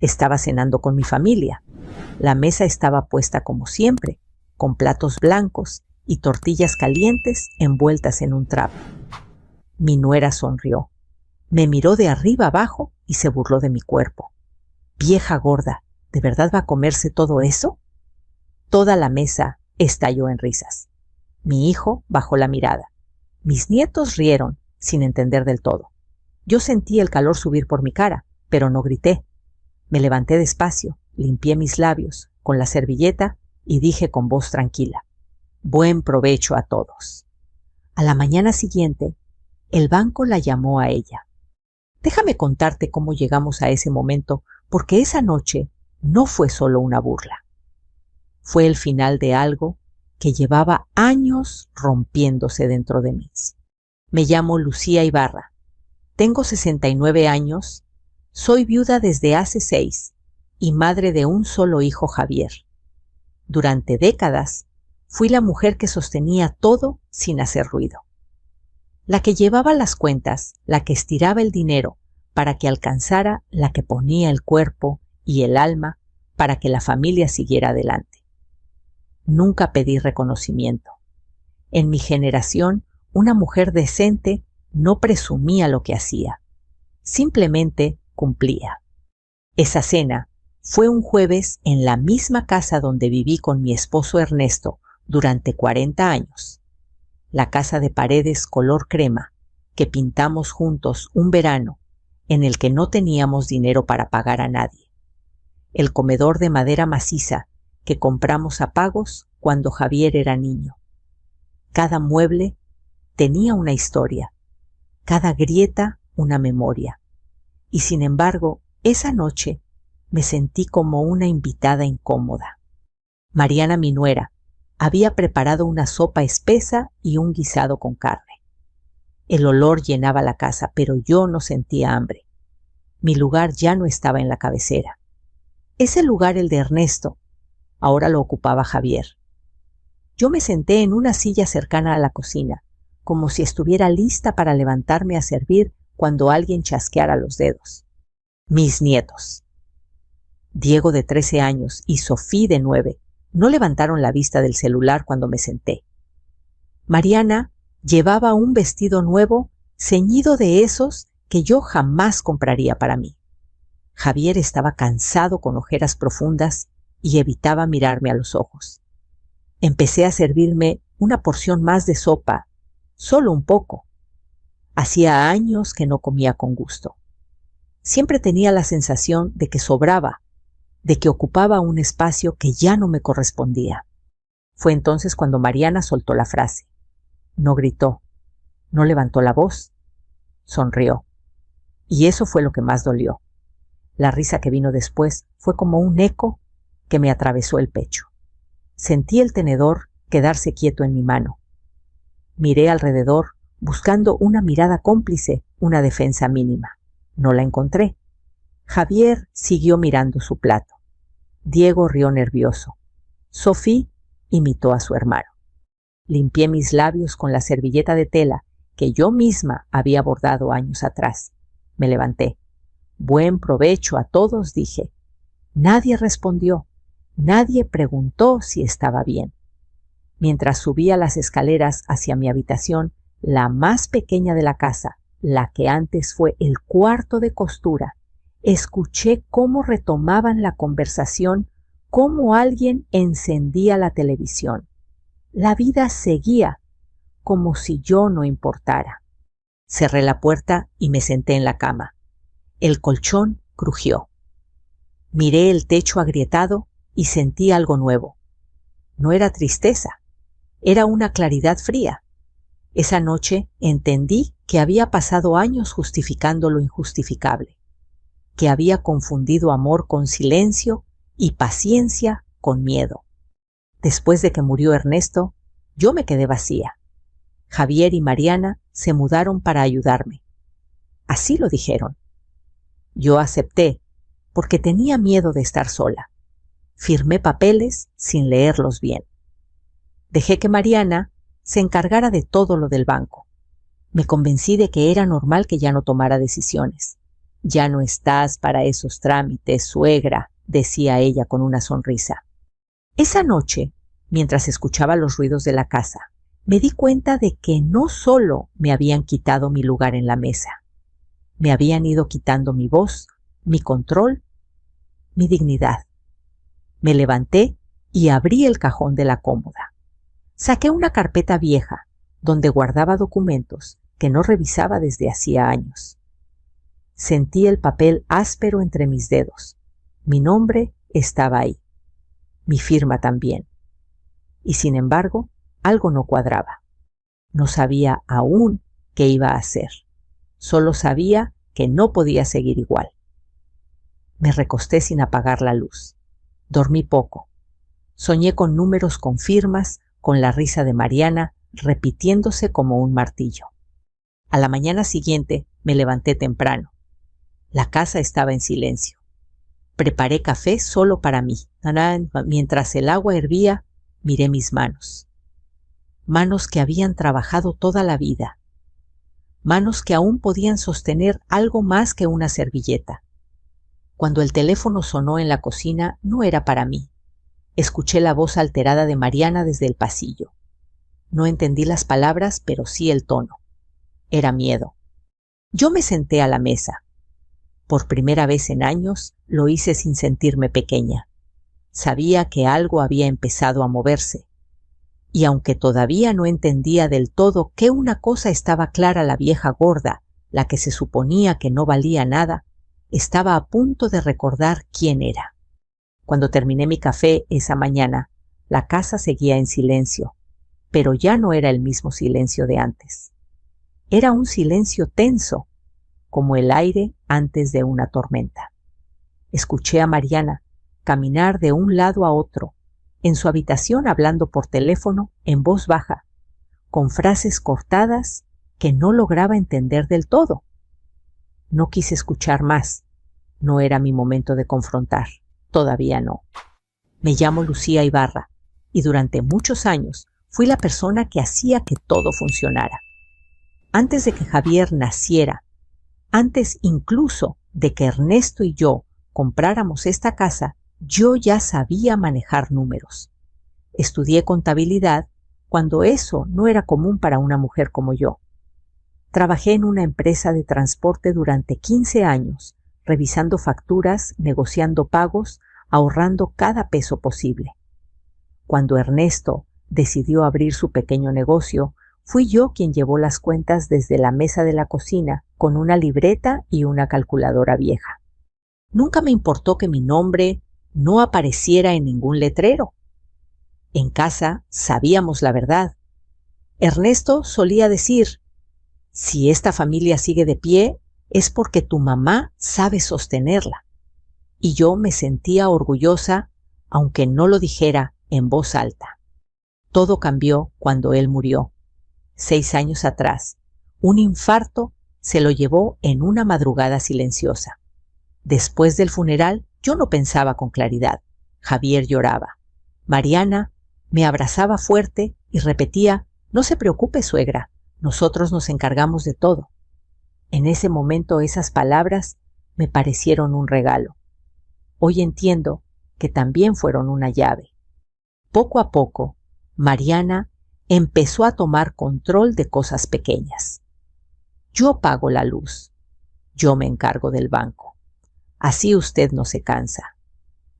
Estaba cenando con mi familia. La mesa estaba puesta como siempre, con platos blancos y tortillas calientes envueltas en un trapo. Mi nuera sonrió, me miró de arriba abajo y se burló de mi cuerpo. «Vieja gorda, ¿de verdad va a comerse todo eso?». Toda la mesa estalló en risas. Mi hijo bajó la mirada. Mis nietos rieron, sin entender del todo. Yo sentí el calor subir por mi cara, pero no grité. Me levanté despacio, limpié mis labios con la servilleta y dije con voz tranquila: «Buen provecho a todos». A la mañana siguiente, el banco la llamó a ella. Déjame contarte cómo llegamos a ese momento, porque esa noche no fue solo una burla. Fue el final de algo que llevaba años rompiéndose dentro de mí. Me llamo Lucía Ibarra. Tengo 69 años, soy viuda desde hace 6 y madre de un solo hijo, Javier. Durante décadas fui la mujer que sostenía todo sin hacer ruido. La que llevaba las cuentas, la que estiraba el dinero para que alcanzara, la que ponía el cuerpo y el alma para que la familia siguiera adelante. Nunca pedí reconocimiento. En mi generación, una mujer decente no presumía lo que hacía, simplemente cumplía. Esa cena fue un jueves en la misma casa donde viví con mi esposo Ernesto durante 40 años. La casa de paredes color crema que pintamos juntos un verano en el que no teníamos dinero para pagar a nadie. El comedor de madera maciza que compramos a pagos cuando Javier era niño. Cada mueble tenía una historia, cada grieta una memoria. Y sin embargo, esa noche me sentí como una invitada incómoda. Mariana, mi nuera, había preparado una sopa espesa y un guisado con carne. El olor llenaba la casa, pero yo no sentía hambre. Mi lugar ya no estaba en la cabecera. Ese lugar, el de Ernesto, ahora lo ocupaba Javier. Yo me senté en una silla cercana a la cocina, como si estuviera lista para levantarme a servir cuando alguien chasqueara los dedos. Mis nietos, Diego de 13 años y Sofía de 9, no levantaron la vista del celular cuando me senté. Mariana llevaba un vestido nuevo ceñido de esos que yo jamás compraría para mí. Javier estaba cansado con ojeras profundas y evitaba mirarme a los ojos. Empecé a servirme una porción más de sopa, solo un poco. Hacía años que no comía con gusto. Siempre tenía la sensación de que sobraba, de que ocupaba un espacio que ya no me correspondía. Fue entonces cuando Mariana soltó la frase. No gritó, no levantó la voz, sonrió. Y eso fue lo que más dolió. La risa que vino después fue como un eco que me atravesó el pecho. Sentí el tenedor quedarse quieto en mi mano. Miré alrededor buscando una mirada cómplice, una defensa mínima. No la encontré. Javier siguió mirando su plato. Diego rió nervioso. Sofía imitó a su hermano. Limpié mis labios con la servilleta de tela que yo misma había bordado años atrás. Me levanté. Buen provecho a todos, dije. Nadie respondió. Nadie preguntó si estaba bien. Mientras subía las escaleras hacia mi habitación, la más pequeña de la casa, la que antes fue el cuarto de costura, escuché cómo retomaban la conversación, cómo alguien encendía la televisión. La vida seguía, como si yo no importara. Cerré la puerta y me senté en la cama. El colchón crujió. Miré el techo agrietado y sentí algo nuevo. No era tristeza, era una claridad fría. Esa noche entendí que había pasado años justificando lo injustificable, que había confundido amor con silencio y paciencia con miedo. Después de que murió Ernesto, yo me quedé vacía. Javier y Mariana se mudaron para ayudarme. Así lo dijeron. Yo acepté, porque tenía miedo de estar sola. Firmé papeles sin leerlos bien. Dejé que Mariana se encargara de todo lo del banco. Me convencí de que era normal que ya no tomara decisiones. Ya no estás para esos trámites, suegra, decía ella con una sonrisa. Esa noche, mientras escuchaba los ruidos de la casa, me di cuenta de que no solo me habían quitado mi lugar en la mesa, me habían ido quitando mi voz, mi control, mi dignidad. Me levanté y abrí el cajón de la cómoda. Saqué una carpeta vieja donde guardaba documentos que no revisaba desde hacía años. Sentí el papel áspero entre mis dedos. Mi nombre estaba ahí. Mi firma también. Y sin embargo, algo no cuadraba. No sabía aún qué iba a hacer. Solo sabía que no podía seguir igual. Me recosté sin apagar la luz. Dormí poco. Soñé con números con firmas, con la risa de Mariana, repitiéndose como un martillo. A la mañana siguiente me levanté temprano. La casa estaba en silencio. Preparé café solo para mí. Mientras el agua hervía, miré mis manos. Manos que habían trabajado toda la vida. Manos que aún podían sostener algo más que una servilleta. Cuando el teléfono sonó en la cocina, no era para mí. Escuché la voz alterada de Mariana desde el pasillo. No entendí las palabras, pero sí el tono. Era miedo. Yo me senté a la mesa. Por primera vez en años lo hice sin sentirme pequeña. Sabía que algo había empezado a moverse. Y aunque todavía no entendía del todo que una cosa estaba clara, la vieja gorda, la que se suponía que no valía nada, estaba a punto de recordar quién era. Cuando terminé mi café esa mañana, la casa seguía en silencio, pero ya no era el mismo silencio de antes. Era un silencio tenso, como el aire antes de una tormenta. Escuché a Mariana caminar de un lado a otro, en su habitación hablando por teléfono en voz baja, con frases cortadas que no lograba entender del todo. No quise escuchar más. No era mi momento de confrontar. Todavía no. Me llamo Lucía Ibarra y durante muchos años fui la persona que hacía que todo funcionara. Antes de que Javier naciera, antes incluso de que Ernesto y yo compráramos esta casa, yo ya sabía manejar números. Estudié contabilidad cuando eso no era común para una mujer como yo. Trabajé en una empresa de transporte durante 15 años, revisando facturas, negociando pagos, ahorrando cada peso posible. Cuando Ernesto decidió abrir su pequeño negocio, fui yo quien llevó las cuentas desde la mesa de la cocina con una libreta y una calculadora vieja. Nunca me importó que mi nombre no apareciera en ningún letrero. En casa sabíamos la verdad. Ernesto solía decir: si esta familia sigue de pie, es porque tu mamá sabe sostenerla. Y yo me sentía orgullosa, aunque no lo dijera en voz alta. Todo cambió cuando él murió. 6 años atrás, un infarto se lo llevó en una madrugada silenciosa. Después del funeral, yo no pensaba con claridad. Javier lloraba. Mariana me abrazaba fuerte y repetía: no se preocupe, suegra, nosotros nos encargamos de todo. En ese momento esas palabras me parecieron un regalo. Hoy entiendo que también fueron una llave. Poco a poco, Mariana empezó a tomar control de cosas pequeñas. Yo pago la luz. Yo me encargo del banco. Así usted no se cansa.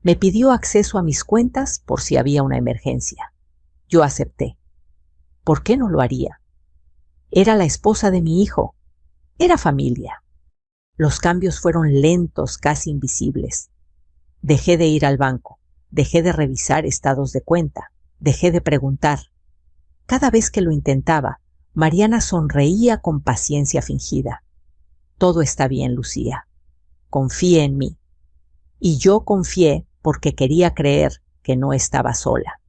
Me pidió acceso a mis cuentas por si había una emergencia. Yo acepté. ¿Por qué no lo haría? Era la esposa de mi hijo. Era familia. Los cambios fueron lentos, casi invisibles. Dejé de ir al banco. Dejé de revisar estados de cuenta. Dejé de preguntar. Cada vez que lo intentaba, Mariana sonreía con paciencia fingida. Todo está bien, Lucía. Confíe en mí. Y yo confié porque quería creer que no estaba sola.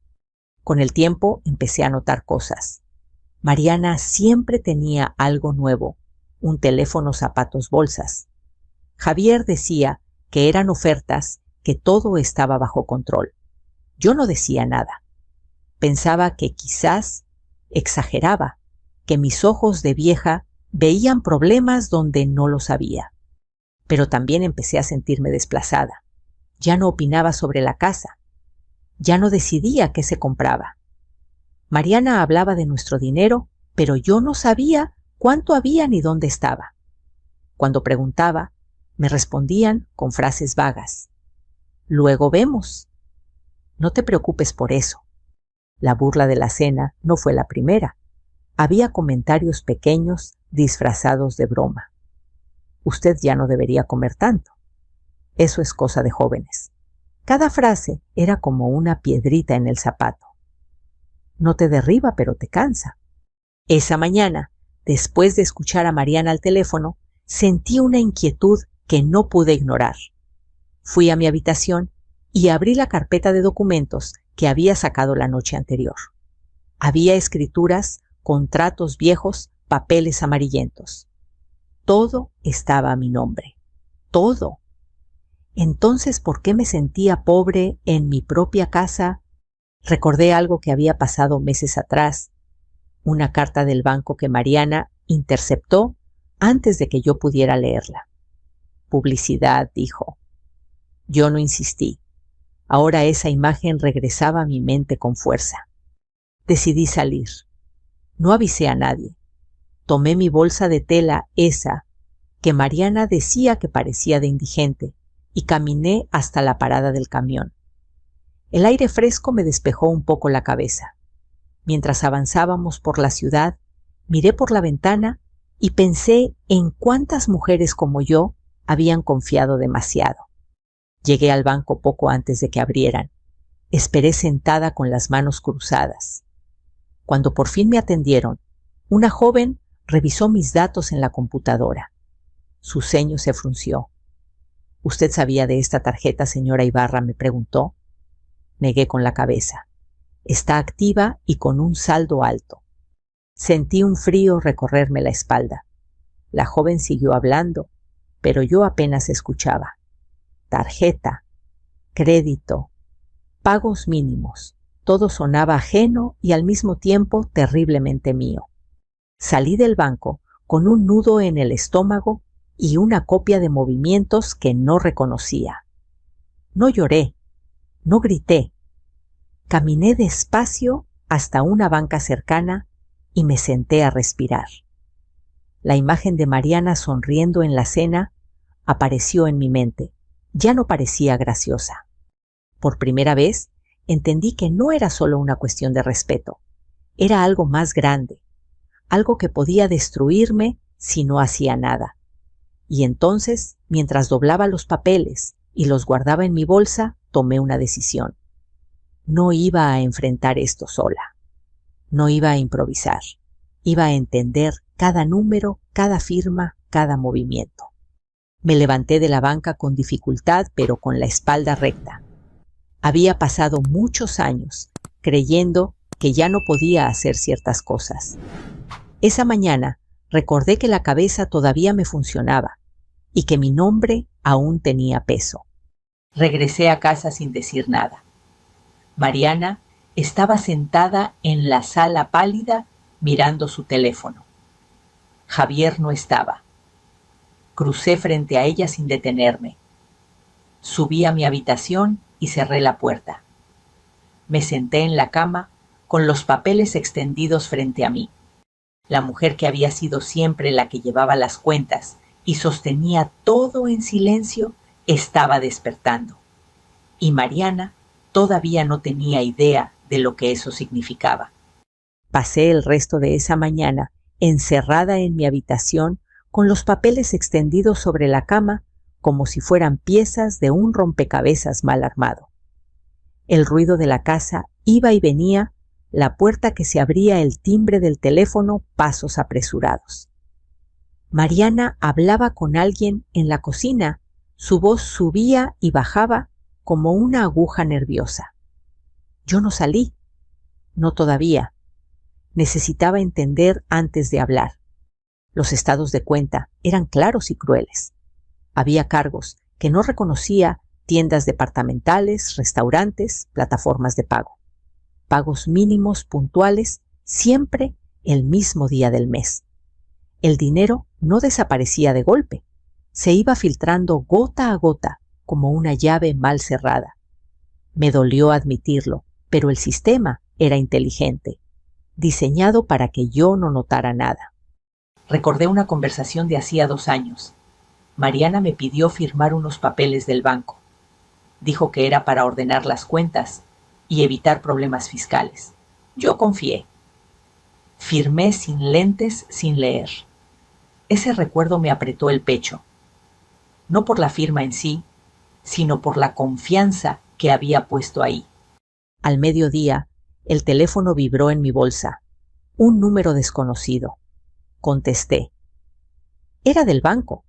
Con el tiempo empecé a notar cosas. Mariana siempre tenía algo nuevo, un teléfono, zapatos, bolsas. Javier decía que eran ofertas, que todo estaba bajo control. Yo no decía nada. Pensaba que quizás exageraba, que mis ojos de vieja veían problemas donde no los había. Pero también empecé a sentirme desplazada. Ya no opinaba sobre la casa. Ya no decidía qué se compraba. Mariana hablaba de nuestro dinero, pero yo no sabía cuánto había ni dónde estaba. Cuando preguntaba, me respondían con frases vagas. Luego vemos. No te preocupes por eso. La burla de la cena no fue la primera. Había comentarios pequeños disfrazados de broma. Usted ya no debería comer tanto. Eso es cosa de jóvenes. Cada frase era como una piedrita en el zapato. No te derriba, pero te cansa. Esa mañana, después de escuchar a Mariana al teléfono, sentí una inquietud que no pude ignorar. Fui a mi habitación y abrí la carpeta de documentos que había sacado la noche anterior. Había escrituras, contratos viejos, papeles amarillentos. Todo estaba a mi nombre. Todo. Entonces, ¿por qué me sentía pobre en mi propia casa? Recordé algo que había pasado meses atrás, una carta del banco que Mariana interceptó antes de que yo pudiera leerla. Publicidad, dijo. Yo no insistí. Ahora esa imagen regresaba a mi mente con fuerza. Decidí salir. No avisé a nadie. Tomé mi bolsa de tela, esa, que Mariana decía que parecía de indigente, y caminé hasta la parada del camión. El aire fresco me despejó un poco la cabeza. Mientras avanzábamos por la ciudad, miré por la ventana y pensé en cuántas mujeres como yo habían confiado demasiado. Llegué al banco poco antes de que abrieran. Esperé sentada con las manos cruzadas. Cuando por fin me atendieron, una joven revisó mis datos en la computadora. Su ceño se frunció. ¿Usted sabía de esta tarjeta, señora Ibarra?, me preguntó. Negué con la cabeza. Está activa y con un saldo alto. Sentí un frío recorrerme la espalda. La joven siguió hablando, pero yo apenas escuchaba. Tarjeta, crédito, pagos mínimos. Todo sonaba ajeno y al mismo tiempo terriblemente mío. Salí del banco con un nudo en el estómago y una copia de movimientos que no reconocía. No lloré, no grité. Caminé despacio hasta una banca cercana y me senté a respirar. La imagen de Mariana sonriendo en la cena apareció en mi mente. Ya no parecía graciosa. Por primera vez entendí que no era solo una cuestión de respeto. Era algo más grande, algo que podía destruirme si no hacía nada. Y entonces, mientras doblaba los papeles y los guardaba en mi bolsa, tomé una decisión. No iba a enfrentar esto sola. No iba a improvisar. Iba a entender cada número, cada firma, cada movimiento. Me levanté de la banca con dificultad, pero con la espalda recta. Había pasado muchos años creyendo que ya no podía hacer ciertas cosas. Esa mañana recordé que la cabeza todavía me funcionaba y que mi nombre aún tenía peso. Regresé a casa sin decir nada. Mariana estaba sentada en la sala pálida mirando su teléfono. Javier no estaba. Crucé frente a ella sin detenerme. Subí a mi habitación y cerré la puerta. Me senté en la cama con los papeles extendidos frente a mí. La mujer que había sido siempre la que llevaba las cuentas y sostenía todo en silencio estaba despertando. Y Mariana todavía no tenía idea de lo que eso significaba. Pasé el resto de esa mañana encerrada en mi habitación con los papeles extendidos sobre la cama como si fueran piezas de un rompecabezas mal armado. El ruido de la casa iba y venía, la puerta que se abría, el timbre del teléfono, pasos apresurados. Mariana hablaba con alguien en la cocina. Su voz subía y bajaba como una aguja nerviosa. Yo no salí. No todavía. Necesitaba entender antes de hablar. Los estados de cuenta eran claros y crueles. Había cargos que no reconocía, tiendas departamentales, restaurantes, plataformas de pago. Pagos mínimos puntuales, siempre el mismo día del mes. El dinero no desaparecía de golpe. Se iba filtrando gota a gota como una llave mal cerrada. Me dolió admitirlo, pero el sistema era inteligente, diseñado para que yo no notara nada. Recordé una conversación de hacía 2 años. Mariana me pidió firmar unos papeles del banco. Dijo que era para ordenar las cuentas y evitar problemas fiscales. Yo confié. Firmé sin lentes, sin leer. Ese recuerdo me apretó el pecho. No por la firma en sí, sino por la confianza que había puesto ahí. Al mediodía, el teléfono vibró en mi bolsa. Un número desconocido. Contesté. Era del banco.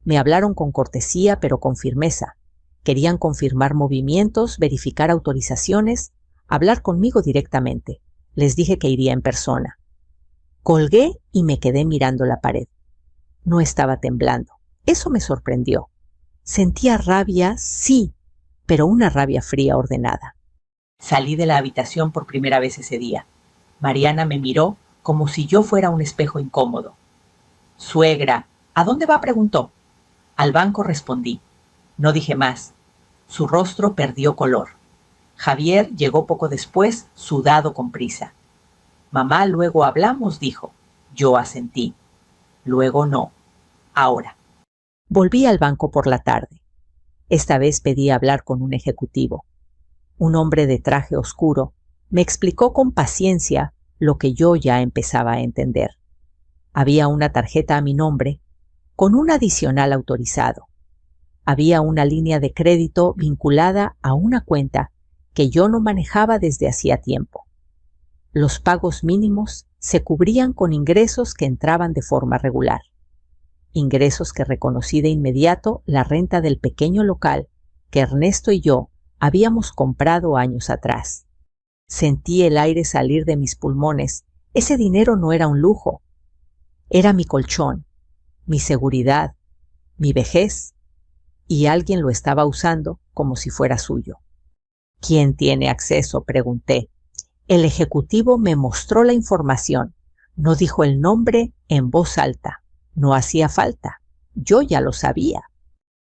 Me hablaron con cortesía, pero con firmeza. Querían confirmar movimientos, verificar autorizaciones, hablar conmigo directamente. Les dije que iría en persona. Colgué y me quedé mirando la pared. No estaba temblando. Eso me sorprendió. Sentía rabia, sí, pero una rabia fría ordenada. Salí de la habitación por primera vez ese día. Mariana me miró como si yo fuera un espejo incómodo. Suegra, ¿a dónde va?, preguntó. Al banco, respondí. No dije más. Su rostro perdió color. Javier llegó poco después, sudado con prisa. Mamá, luego hablamos, dijo. Yo asentí. Luego no. Ahora. Volví al banco por la tarde. Esta vez pedí hablar con un ejecutivo. Un hombre de traje oscuro me explicó con paciencia lo que yo ya empezaba a entender. Había una tarjeta a mi nombre con un adicional autorizado. Había una línea de crédito vinculada a una cuenta que yo no manejaba desde hacía tiempo. Los pagos mínimos se cubrían con ingresos que entraban de forma regular. Ingresos que reconocí de inmediato la renta del pequeño local que Ernesto y yo habíamos comprado años atrás. Sentí el aire salir de mis pulmones. Ese dinero no era un lujo. Era mi colchón, mi seguridad, mi vejez, y alguien lo estaba usando como si fuera suyo. ¿Quién tiene acceso?, pregunté. El ejecutivo me mostró la información. No dijo el nombre en voz alta. No hacía falta. Yo ya lo sabía.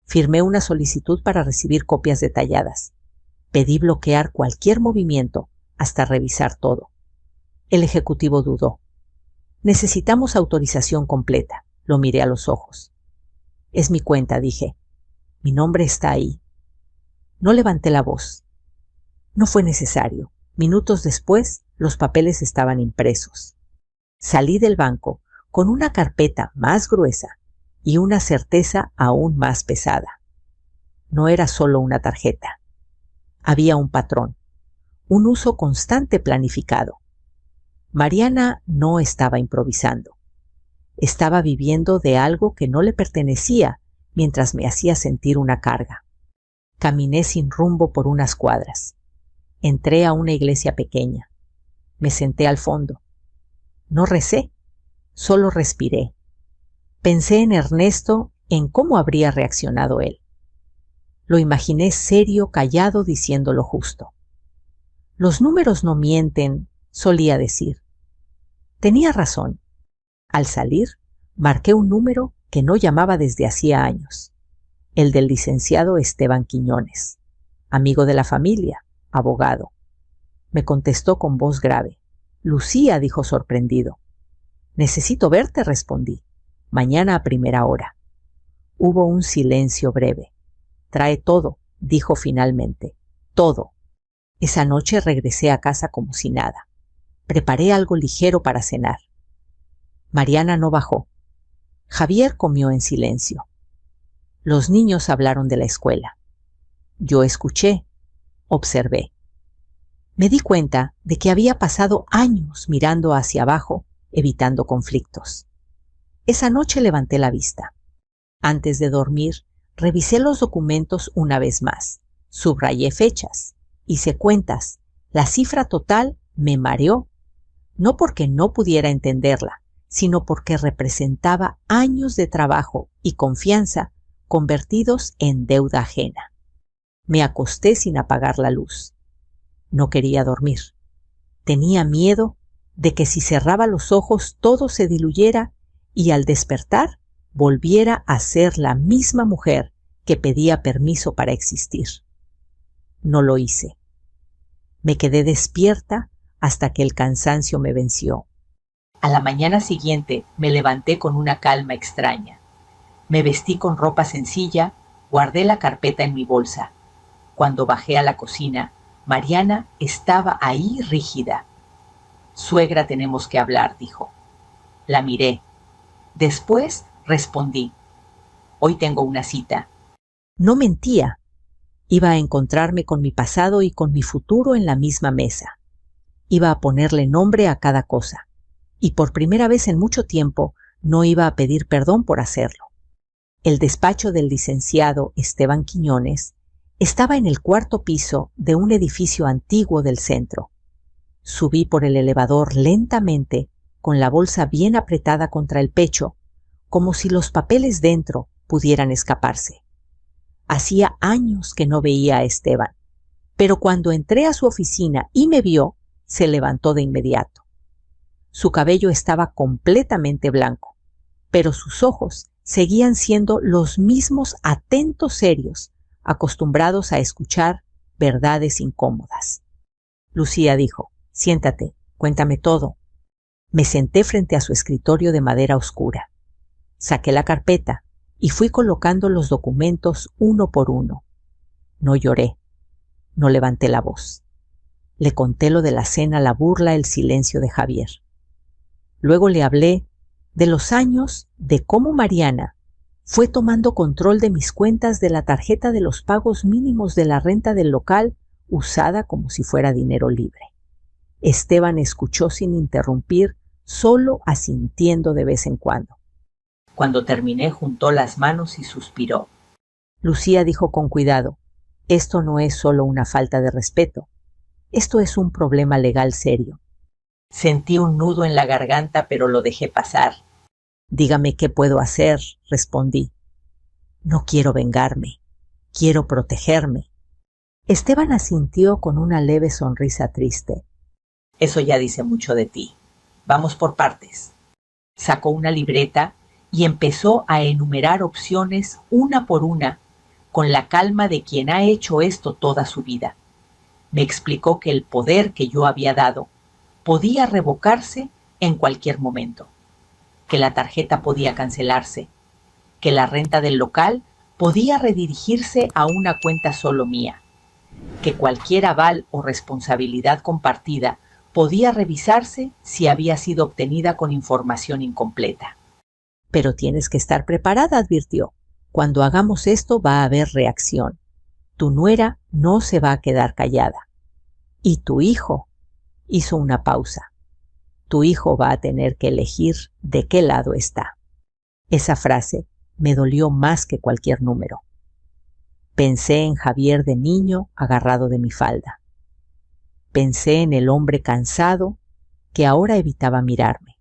Firmé una solicitud para recibir copias detalladas. Pedí bloquear cualquier movimiento hasta revisar todo. El ejecutivo dudó. Necesitamos autorización completa. Lo miré a los ojos. Es mi cuenta, dije. Mi nombre está ahí. No levanté la voz. No fue necesario. Minutos después, los papeles estaban impresos. Salí del banco con una carpeta más gruesa y una certeza aún más pesada. No era solo una tarjeta. Había un patrón, un uso constante planificado. Mariana no estaba improvisando. Estaba viviendo de algo que no le pertenecía mientras me hacía sentir una carga. Caminé sin rumbo por unas cuadras. Entré a una iglesia pequeña. Me senté al fondo. No recé, solo respiré. Pensé en Ernesto, en cómo habría reaccionado él. Lo imaginé serio, callado, diciendo lo justo. Los números no mienten, solía decir. Tenía razón. Al salir, marqué un número que no llamaba desde hacía años. El del licenciado Esteban Quiñones, amigo de la familia, abogado. Me contestó con voz grave. Lucía, dijo sorprendido. Necesito verte, respondí. Mañana a primera hora. Hubo un silencio breve. Trae todo, dijo finalmente. Todo. Esa noche regresé a casa como si nada. Preparé algo ligero para cenar. Mariana no bajó. Javier comió en silencio. Los niños hablaron de la escuela. Yo escuché, observé. Me di cuenta de que había pasado años mirando hacia abajo, evitando conflictos. Esa noche levanté la vista. Antes de dormir, revisé los documentos una vez más. Subrayé fechas. Hice cuentas. La cifra total me mareó. No porque no pudiera entenderla, sino porque representaba años de trabajo y confianza convertidos en deuda ajena. Me acosté sin apagar la luz. No quería dormir. Tenía miedo de que si cerraba los ojos todo se diluyera y al despertar volviera a ser la misma mujer que pedía permiso para existir. No lo hice. Me quedé despierta hasta que el cansancio me venció. A la mañana siguiente me levanté con una calma extraña. Me vestí con ropa sencilla, guardé la carpeta en mi bolsa. Cuando bajé a la cocina, Mariana estaba ahí rígida. «Suegra, tenemos que hablar», dijo. La miré. Después respondí: «Hoy tengo una cita». No mentía. Iba a encontrarme con mi pasado y con mi futuro en la misma mesa. Iba a ponerle nombre a cada cosa. Y por primera vez en mucho tiempo no iba a pedir perdón por hacerlo. El despacho del licenciado Esteban Quiñones estaba en el cuarto piso de un edificio antiguo del centro. Subí por el elevador lentamente, con la bolsa bien apretada contra el pecho, como si los papeles dentro pudieran escaparse. Hacía años que no veía a Esteban, pero cuando entré a su oficina y me vio, se levantó de inmediato. Su cabello estaba completamente blanco, pero sus ojos seguían siendo los mismos atentos serios, acostumbrados a escuchar verdades incómodas. «Lucía», dijo, «siéntate, cuéntame todo». Me senté frente a su escritorio de madera oscura. Saqué la carpeta y fui colocando los documentos uno por uno. No lloré, no levanté la voz. Le conté lo de la cena, la burla, el silencio de Javier. Luego le hablé de los años, de cómo Mariana fue tomando control de mis cuentas, de la tarjeta de los pagos mínimos de la renta del local, usada como si fuera dinero libre. Esteban escuchó sin interrumpir, solo asintiendo de vez en cuando. Cuando terminé, juntó las manos y suspiró. «Lucía», dijo con cuidado, «esto no es solo una falta de respeto. Esto es un problema legal serio». Sentí un nudo en la garganta, pero lo dejé pasar. «Dígame qué puedo hacer», respondí. «No quiero vengarme, quiero protegerme». Esteban asintió con una leve sonrisa triste. «Eso ya dice mucho de ti. Vamos por partes». Sacó una libreta y empezó a enumerar opciones una por una, con la calma de quien ha hecho esto toda su vida. Me explicó que el poder que yo había dado podía revocarse en cualquier momento, que la tarjeta podía cancelarse, que la renta del local podía redirigirse a una cuenta solo mía, que cualquier aval o responsabilidad compartida podía revisarse si había sido obtenida con información incompleta. «Pero tienes que estar preparada», advirtió. «Cuando hagamos esto va a haber reacción. Tu nuera no se va a quedar callada. Y tu hijo», hizo una pausa, «tu hijo va a tener que elegir de qué lado está». Esa frase me dolió más que cualquier número. Pensé en Javier de niño agarrado de mi falda. Pensé en el hombre cansado que ahora evitaba mirarme.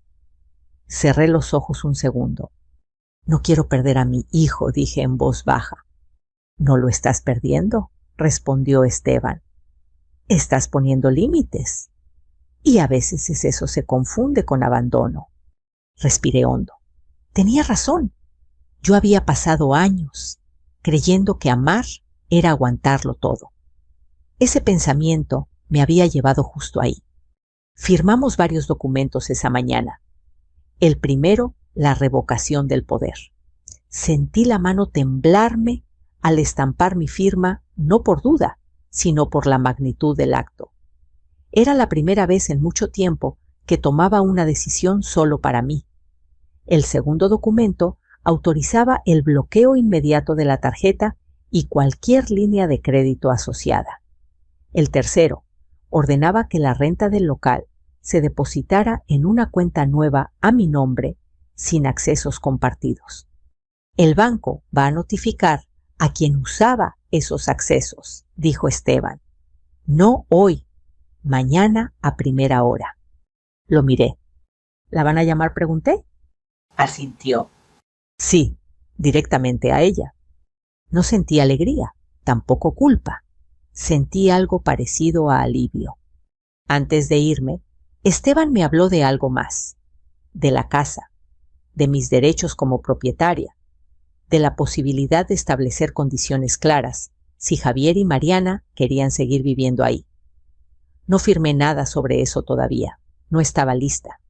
Cerré los ojos un segundo. «No quiero perder a mi hijo», dije en voz baja. «¿No lo estás perdiendo?», respondió Esteban. «Estás poniendo límites. Y a veces eso se confunde con abandono». Respiré hondo. Tenía razón. Yo había pasado años creyendo que amar era aguantarlo todo. Ese pensamiento me había llevado justo ahí. Firmamos varios documentos esa mañana. El primero, la revocación del poder. Sentí la mano temblarme al estampar mi firma, no por duda, sino por la magnitud del acto. Era la primera vez en mucho tiempo que tomaba una decisión solo para mí. El segundo documento autorizaba el bloqueo inmediato de la tarjeta y cualquier línea de crédito asociada. El tercero ordenaba que la renta del local se depositara en una cuenta nueva a mi nombre, sin accesos compartidos. El banco va a notificar a quien usaba esos accesos, dijo Esteban. No hoy, mañana a primera hora. Lo miré. ¿La van a llamar?, pregunté. Asintió. Sí, directamente a ella. No sentí alegría, tampoco culpa. Sentí algo parecido a alivio. Antes de irme, Esteban me habló de algo más, de la casa, de mis derechos como propietaria, de la posibilidad de establecer condiciones claras si Javier y Mariana querían seguir viviendo ahí. No firmé nada sobre eso todavía, no estaba lista.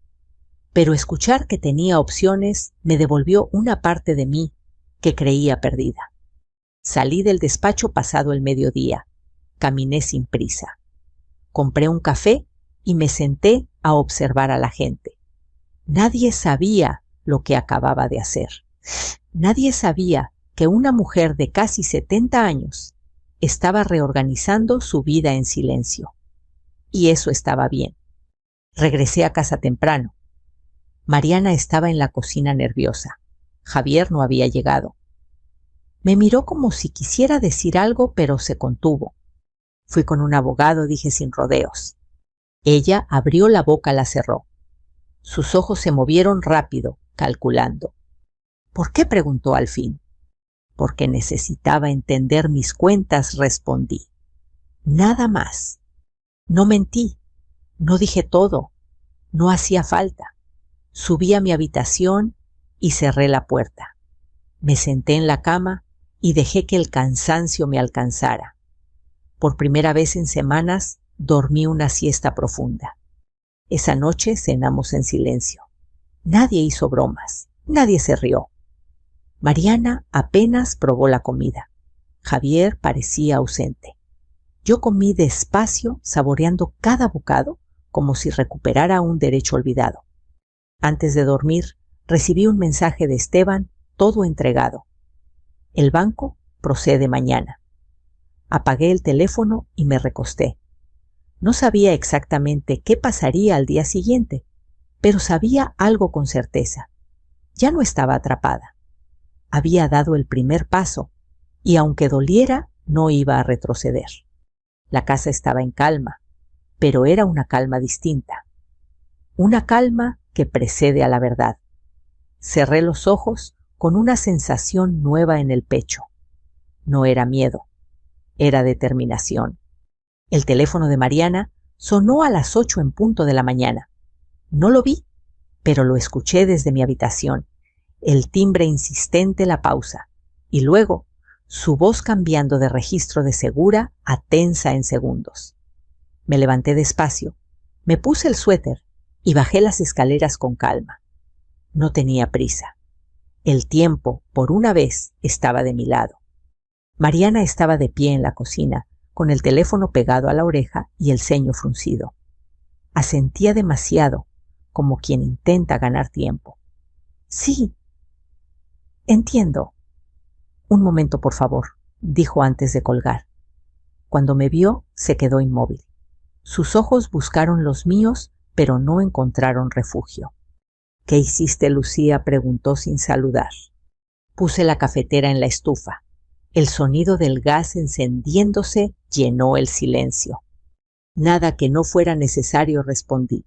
Pero escuchar que tenía opciones me devolvió una parte de mí que creía perdida. Salí del despacho pasado el mediodía, caminé sin prisa. Compré un café y me senté a observar a la gente. Nadie sabía lo que acababa de hacer. Nadie sabía que una mujer de casi 70 años estaba reorganizando su vida en silencio. Y eso estaba bien. Regresé a casa temprano. Mariana estaba en la cocina nerviosa. Javier no había llegado. Me miró como si quisiera decir algo, pero se contuvo. Fui con un abogado, dije sin rodeos. Ella abrió la boca, la cerró. Sus ojos se movieron rápido, calculando. ¿Por qué?, preguntó al fin. Porque necesitaba entender mis cuentas, respondí. Nada más. No mentí, no dije todo, no hacía falta. Subí a mi habitación y cerré la puerta. Me senté en la cama y dejé que el cansancio me alcanzara. Por primera vez en semanas dormí una siesta profunda. Esa noche cenamos en silencio. Nadie hizo bromas, nadie se rió. Mariana apenas probó la comida. Javier parecía ausente. Yo comí despacio, saboreando cada bocado, como si recuperara un derecho olvidado. Antes de dormir, recibí un mensaje de Esteban, todo entregado. El banco procede mañana. Apagué el teléfono y me recosté. No sabía exactamente qué pasaría al día siguiente, pero sabía algo con certeza. Ya no estaba atrapada. Había dado el primer paso, y aunque doliera, no iba a retroceder. La casa estaba en calma, pero era una calma distinta. Una calma que precede a la verdad. Cerré los ojos con una sensación nueva en el pecho. No era miedo, era determinación. El teléfono de Mariana sonó a las 8 en punto de la mañana. No lo vi, pero lo escuché desde mi habitación. El timbre insistente, la pausa, y luego su voz cambiando de registro de segura a tensa en segundos. Me levanté despacio, me puse el suéter y bajé las escaleras con calma. No tenía prisa. El tiempo, por una vez, estaba de mi lado. Mariana estaba de pie en la cocina, con el teléfono pegado a la oreja y el ceño fruncido. Asentía demasiado, como quien intenta ganar tiempo. Sí, entiendo. Un momento, por favor, dijo antes de colgar. Cuando me vio, se quedó inmóvil. Sus ojos buscaron los míos, pero no encontraron refugio. ¿Qué hiciste, Lucía?, preguntó sin saludar. Puse la cafetera en la estufa. El sonido del gas encendiéndose llenó el silencio. Nada que no fuera necesario, respondí.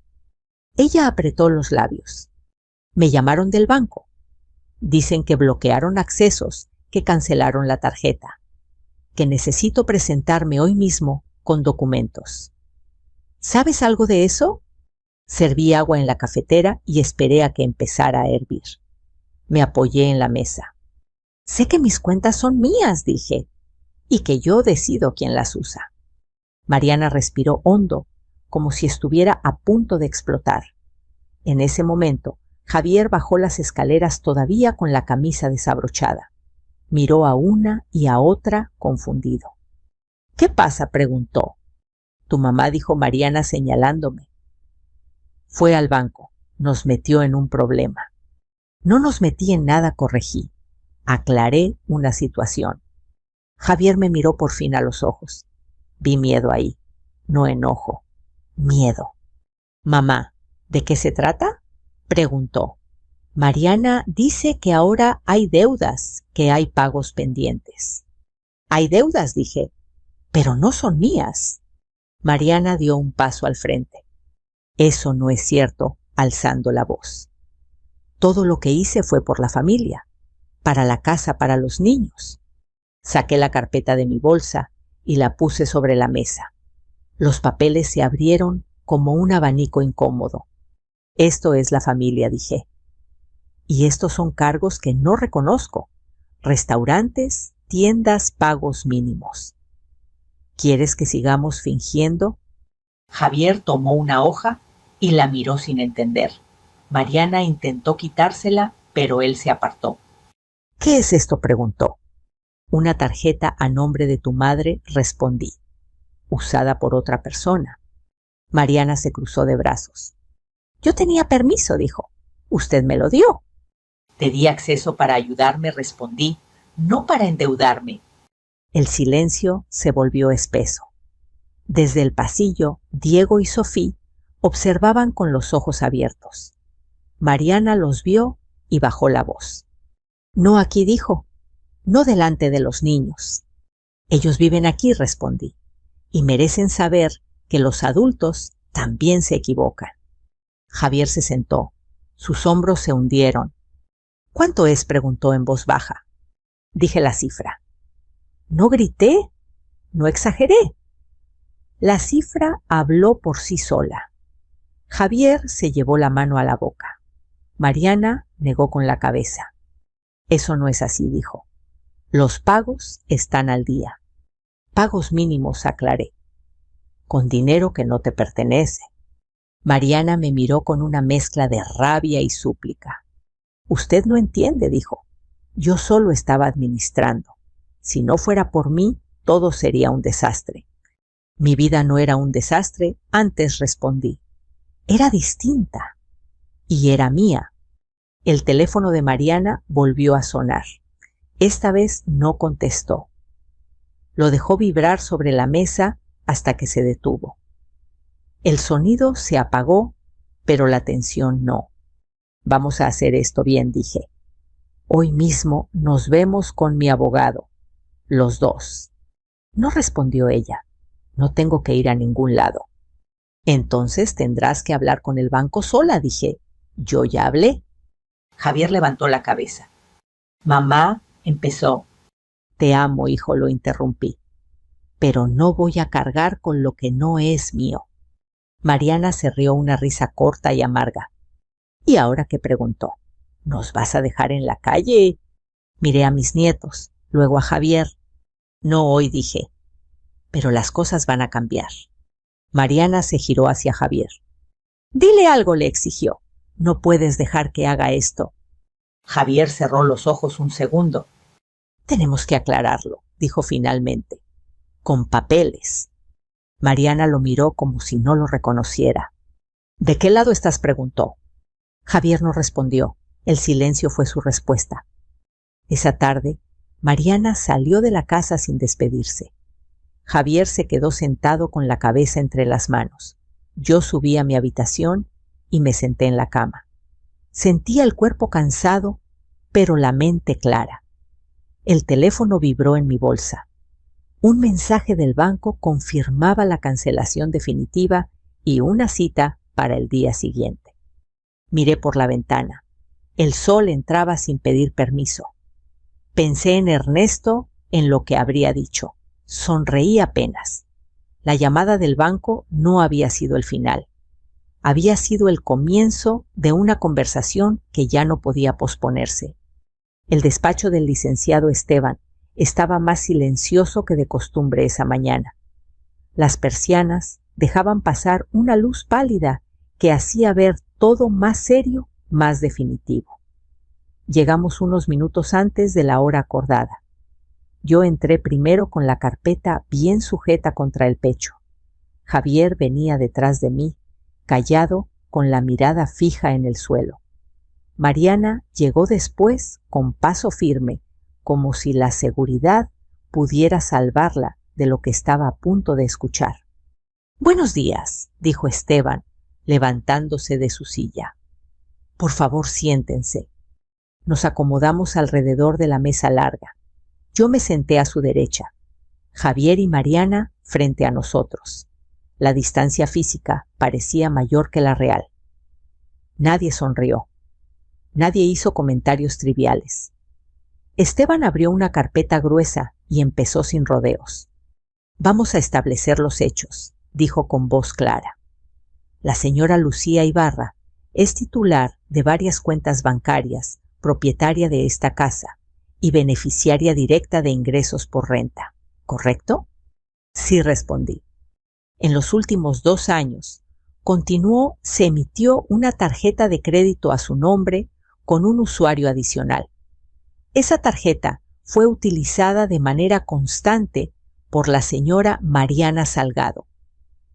Ella apretó los labios. Me llamaron del banco. Dicen que bloquearon accesos, que cancelaron la tarjeta, que necesito presentarme hoy mismo con documentos. ¿Sabes algo de eso? Serví agua en la cafetera y esperé a que empezara a hervir. Me apoyé en la mesa. Sé que mis cuentas son mías, dije, y que yo decido quién las usa. Mariana respiró hondo, como si estuviera a punto de explotar. En ese momento, Javier bajó las escaleras todavía con la camisa desabrochada. Miró a una y a otra confundido. ¿Qué pasa?, preguntó. Tu mamá, dijo Mariana señalándome. Fue al banco, nos metió en un problema. No nos metí en nada, corregí. Aclaré una situación. Javier me miró por fin a los ojos. Vi miedo ahí, no enojo, miedo. Mamá, ¿de qué se trata?, preguntó. Mariana dice que ahora hay deudas, que hay pagos pendientes. Hay deudas, dije, pero no son mías. Mariana dio un paso al frente. Eso no es cierto, alzando la voz. Todo lo que hice fue por la familia, para la casa, para los niños. Saqué la carpeta de mi bolsa y la puse sobre la mesa. Los papeles se abrieron como un abanico incómodo. Esto es la familia, dije. Y estos son cargos que no reconozco. Restaurantes, tiendas, pagos mínimos. ¿Quieres que sigamos fingiendo? Javier tomó una hoja y la miró sin entender. Mariana intentó quitársela, pero él se apartó. ¿Qué es esto?, preguntó. Una tarjeta a nombre de tu madre, respondí. Usada por otra persona. Mariana se cruzó de brazos. Yo tenía permiso, dijo. Usted me lo dio. Te di acceso para ayudarme, respondí, no para endeudarme. El silencio se volvió espeso. Desde el pasillo, Diego y Sofía observaban con los ojos abiertos. Mariana los vio y bajó la voz. No aquí, dijo. No delante de los niños. Ellos viven aquí, respondí, y merecen saber que los adultos también se equivocan. Javier se sentó. Sus hombros se hundieron. ¿Cuánto es?, preguntó en voz baja. Dije la cifra. No grité, no exageré. La cifra habló por sí sola. Javier se llevó la mano a la boca. Mariana negó con la cabeza. Eso no es así, dijo. Los pagos están al día. Pagos mínimos, aclaré. Con dinero que no te pertenece. Mariana me miró con una mezcla de rabia y súplica. Usted no entiende, dijo. Yo solo estaba administrando. Si no fuera por mí, todo sería un desastre. Mi vida no era un desastre, antes respondí. Era distinta. Y era mía. El teléfono de Mariana volvió a sonar. Esta vez no contestó. Lo dejó vibrar sobre la mesa hasta que se detuvo. El sonido se apagó, pero la tensión no. Vamos a hacer esto bien, dije. Hoy mismo nos vemos con mi abogado. Los dos. No respondió ella. No tengo que ir a ningún lado. Entonces tendrás que hablar con el banco sola, dije. Yo ya hablé. Javier levantó la cabeza. Mamá, empezó. Te amo, hijo, lo interrumpí. Pero no voy a cargar con lo que no es mío. Mariana se rió una risa corta y amarga. ¿Y ahora qué?, preguntó. ¿Nos vas a dejar en la calle? Miré a mis nietos, luego a Javier. No hoy, dije. Pero las cosas van a cambiar. Mariana se giró hacia Javier. Dile algo, le exigió. No puedes dejar que haga esto. Javier cerró los ojos un segundo. Tenemos que aclararlo, dijo finalmente. Con papeles. Mariana lo miró como si no lo reconociera. ¿De qué lado estás?, preguntó. Javier no respondió. El silencio fue su respuesta. Esa tarde, Mariana salió de la casa sin despedirse. Javier se quedó sentado con la cabeza entre las manos. Yo subí a mi habitación y me senté en la cama. Sentía el cuerpo cansado, pero la mente clara. El teléfono vibró en mi bolsa. Un mensaje del banco confirmaba la cancelación definitiva y una cita para el día siguiente. Miré por la ventana. El sol entraba sin pedir permiso. Pensé en Ernesto, en lo que habría dicho. Sonreí apenas. La llamada del banco no había sido el final. Había sido el comienzo de una conversación que ya no podía posponerse. El despacho del licenciado Esteban estaba más silencioso que de costumbre esa mañana. Las persianas dejaban pasar una luz pálida que hacía ver todo más serio, más definitivo. Llegamos unos minutos antes de la hora acordada. Yo entré primero con la carpeta bien sujeta contra el pecho. Javier venía detrás de mí, callado, con la mirada fija en el suelo. Mariana llegó después con paso firme, como si la seguridad pudiera salvarla de lo que estaba a punto de escuchar. «Buenos días», dijo Esteban, levantándose de su silla. «Por favor, siéntense». Nos acomodamos alrededor de la mesa larga. Yo me senté a su derecha, Javier y Mariana frente a nosotros. La distancia física parecía mayor que la real. Nadie sonrió. Nadie hizo comentarios triviales. Esteban abrió una carpeta gruesa y empezó sin rodeos. «Vamos a establecer los hechos», dijo con voz clara. La señora Lucía Ibarra es titular de varias cuentas bancarias, propietaria de esta casa y beneficiaria directa de ingresos por renta, ¿correcto? Sí, respondí. En los últimos 2 años, continuó, se emitió una tarjeta de crédito a su nombre con un usuario adicional. Esa tarjeta fue utilizada de manera constante por la señora Mariana Salgado.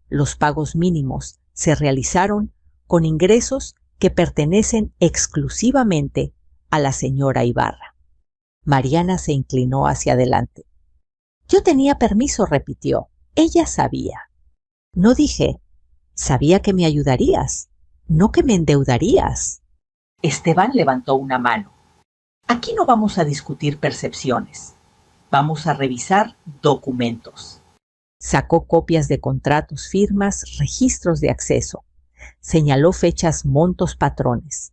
Los pagos mínimos se realizaron con ingresos que pertenecen exclusivamente a la señora Ibarra. Mariana se inclinó hacia adelante. Yo tenía permiso, repitió. Ella sabía. No dije, sabía que me ayudarías, no que me endeudarías. Esteban levantó una mano. Aquí no vamos a discutir percepciones. Vamos a revisar documentos. Sacó copias de contratos, firmas, registros de acceso. Señaló fechas, montos, patrones.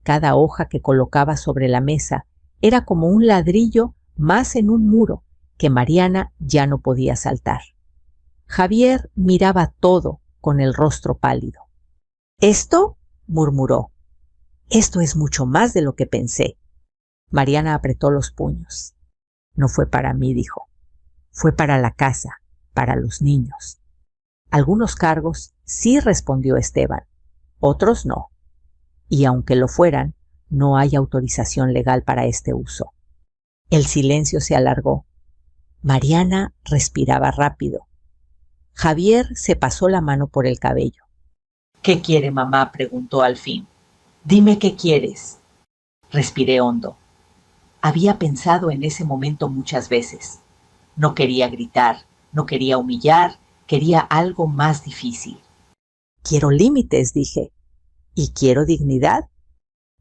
Cada hoja que colocaba sobre la mesa era como un ladrillo más en un muro que Mariana ya no podía saltar. Javier miraba todo con el rostro pálido. «¿Esto?», murmuró. «Esto es mucho más de lo que pensé». Mariana apretó los puños. «No fue para mí», dijo. «Fue para la casa, para los niños». «Algunos cargos sí», respondió Esteban. «Otros no. Y aunque lo fueran, no hay autorización legal para este uso». El silencio se alargó. Mariana respiraba rápido. Javier se pasó la mano por el cabello. «¿Qué quiere mamá?», preguntó al fin. «Dime qué quieres». Respiré hondo. Había pensado en ese momento muchas veces. No quería gritar, no quería humillar, quería algo más difícil. «Quiero límites», dije. «Y quiero dignidad».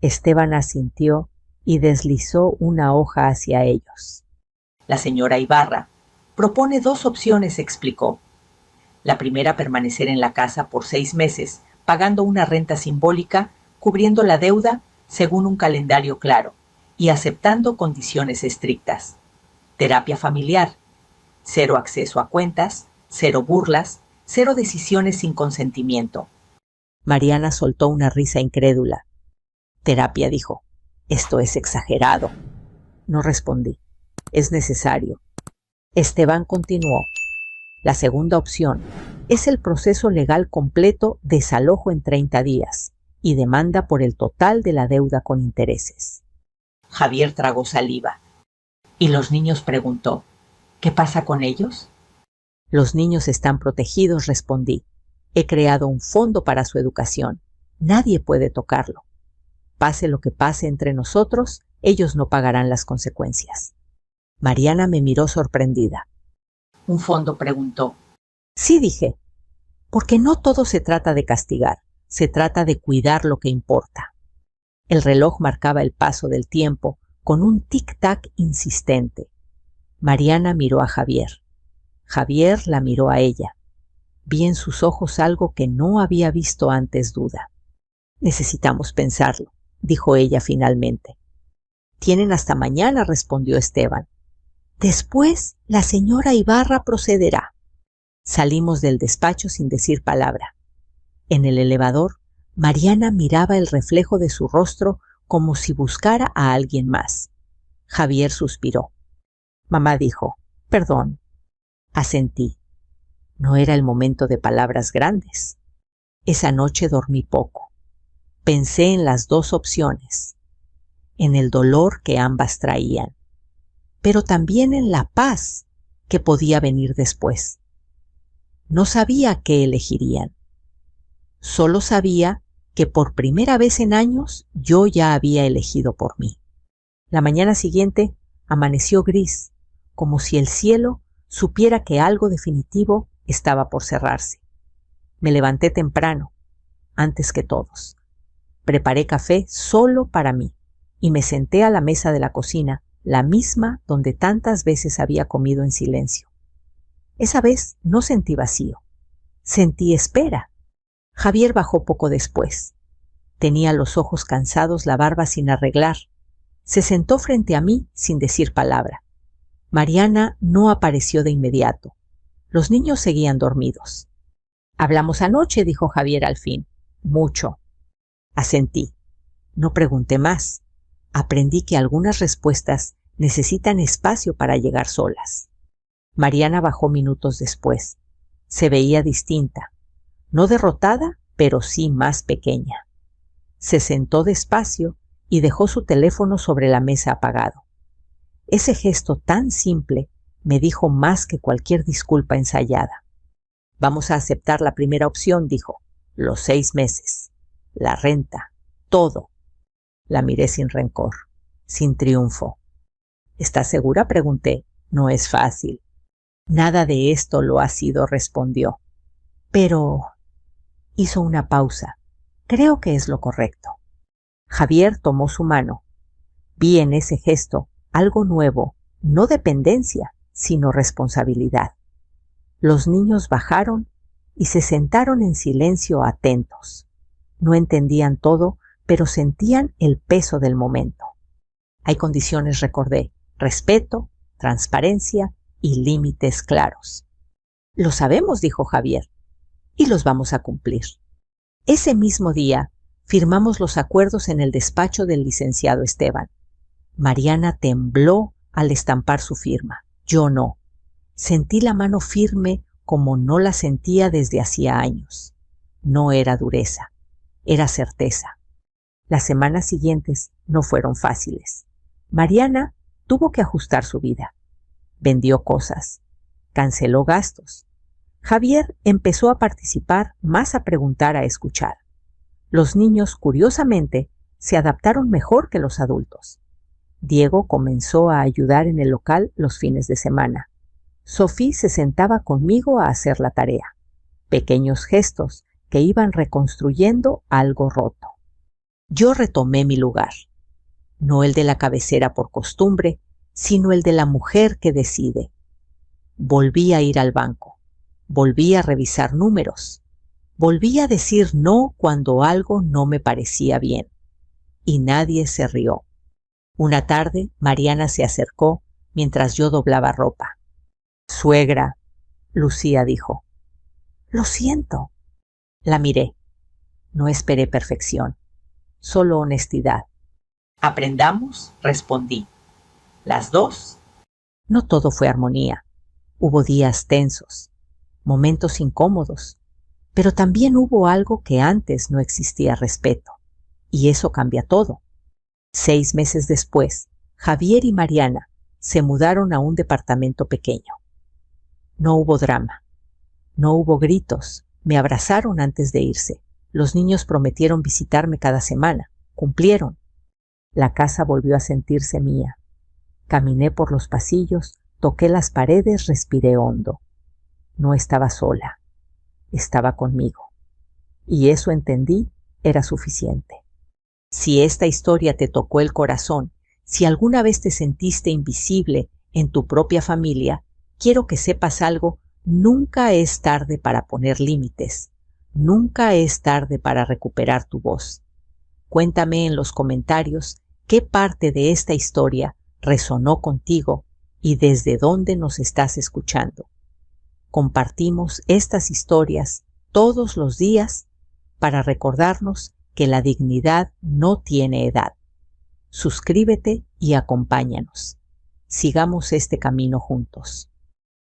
Esteban asintió y deslizó una hoja hacia ellos. «La señora Ibarra propone 2 opciones», explicó. La primera, permanecer en la casa por 6 meses, pagando una renta simbólica, cubriendo la deuda según un calendario claro y aceptando condiciones estrictas. Terapia familiar, 0 acceso a cuentas, 0 burlas, 0 decisiones sin consentimiento. Mariana soltó una risa incrédula. «Terapia», dijo. «Esto es exagerado». No respondí. «Es necesario». Esteban continuó. «La segunda opción es el proceso legal completo, desalojo en 30 días y demanda por el total de la deuda con intereses». Javier tragó saliva. «¿Y los niños?», preguntó. «¿Qué pasa con ellos?». «Los niños están protegidos», respondí. «He creado un fondo para su educación. Nadie puede tocarlo. Pase lo que pase entre nosotros, ellos no pagarán las consecuencias». Mariana me miró sorprendida. «¿Un fondo?», preguntó. «Sí», dije, «porque no todo se trata de castigar, se trata de cuidar lo que importa». El reloj marcaba el paso del tiempo con un tic-tac insistente. Mariana miró a Javier. Javier la miró a ella. Vi en sus ojos algo que no había visto antes: duda. «Necesitamos pensarlo», dijo ella finalmente. «Tienen hasta mañana», respondió Esteban. «Después la señora Ibarra procederá». Salimos del despacho sin decir palabra. En el elevador, Mariana miraba el reflejo de su rostro como si buscara a alguien más. Javier suspiró. Mamá dijo, «Perdón». Asentí. No era el momento de palabras grandes. Esa noche dormí poco. Pensé en las 2 opciones, en el dolor que ambas traían, pero también en la paz que podía venir después. No sabía qué elegirían. Solo sabía que por primera vez en años yo ya había elegido por mí. La mañana siguiente amaneció gris, como si el cielo supiera que algo definitivo estaba por cerrarse. Me levanté temprano, antes que todos. Preparé café solo para mí y me senté a la mesa de la cocina, la misma donde tantas veces había comido en silencio. Esa vez no sentí vacío, sentí espera. Javier bajó poco después. Tenía los ojos cansados, la barba sin arreglar. Se sentó frente a mí sin decir palabra. Mariana no apareció de inmediato. Los niños seguían dormidos. «Hablamos anoche», dijo Javier al fin. «Mucho». Asentí. No pregunté más. Aprendí que algunas respuestas necesitan espacio para llegar solas. Mariana bajó minutos después. Se veía distinta. No derrotada, pero sí más pequeña. Se sentó despacio y dejó su teléfono sobre la mesa apagado. Ese gesto tan simple me dijo más que cualquier disculpa ensayada. Vamos a aceptar la primera opción, dijo. Los 6 meses. La renta. Todo. La miré sin rencor, sin triunfo. ¿Estás segura?, pregunté. No es fácil. Nada de esto lo ha sido, respondió. Pero... hizo una pausa. Creo que es lo correcto. Javier tomó su mano. Vi en ese gesto algo nuevo, no dependencia, sino responsabilidad. Los niños bajaron y se sentaron en silencio atentos. No entendían todo, pero sentían el peso del momento. Hay condiciones, recordé: respeto, transparencia y límites claros. Lo sabemos, dijo Javier, y los vamos a cumplir. Ese mismo día firmamos los acuerdos en el despacho del licenciado Esteban. Mariana tembló al estampar su firma. Yo no. Sentí la mano firme como no la sentía desde hacía años. No era dureza, era certeza. Las semanas siguientes no fueron fáciles. Mariana tuvo que ajustar su vida. Vendió cosas, canceló gastos. Javier empezó a participar, más a preguntar, a escuchar. Los niños, curiosamente, se adaptaron mejor que los adultos. Diego comenzó a ayudar en el local los fines de semana. Sofía se sentaba conmigo a hacer la tarea. Pequeños gestos que iban reconstruyendo algo roto. Yo retomé mi lugar. No el de la cabecera por costumbre, sino el de la mujer que decide. Volví a ir al banco. Volví a revisar números. Volví a decir no cuando algo no me parecía bien. Y nadie se rió. Una tarde, Mariana se acercó mientras yo doblaba ropa. «Suegra», Lucía dijo. «Lo siento». La miré. No esperé perfección, solo honestidad. «¿Aprendamos?», respondí. «Las dos». No todo fue armonía. Hubo días tensos, momentos incómodos, pero también hubo algo que antes no existía: respeto. Y eso cambia todo. 6 meses después, Javier y Mariana se mudaron a un departamento pequeño. No hubo drama, no hubo gritos. Me abrazaron antes de irse. Los niños prometieron visitarme cada semana. Cumplieron. La casa volvió a sentirse mía. Caminé por los pasillos, toqué las paredes, respiré hondo. No estaba sola, estaba conmigo. Y eso, entendí, era suficiente. Si esta historia te tocó el corazón, si alguna vez te sentiste invisible en tu propia familia, quiero que sepas algo: nunca es tarde para poner límites. Nunca es tarde para recuperar tu voz. Cuéntame en los comentarios qué parte de esta historia resonó contigo y desde dónde nos estás escuchando. Compartimos estas historias todos los días para recordarnos que la dignidad no tiene edad. Suscríbete y acompáñanos. Sigamos este camino juntos.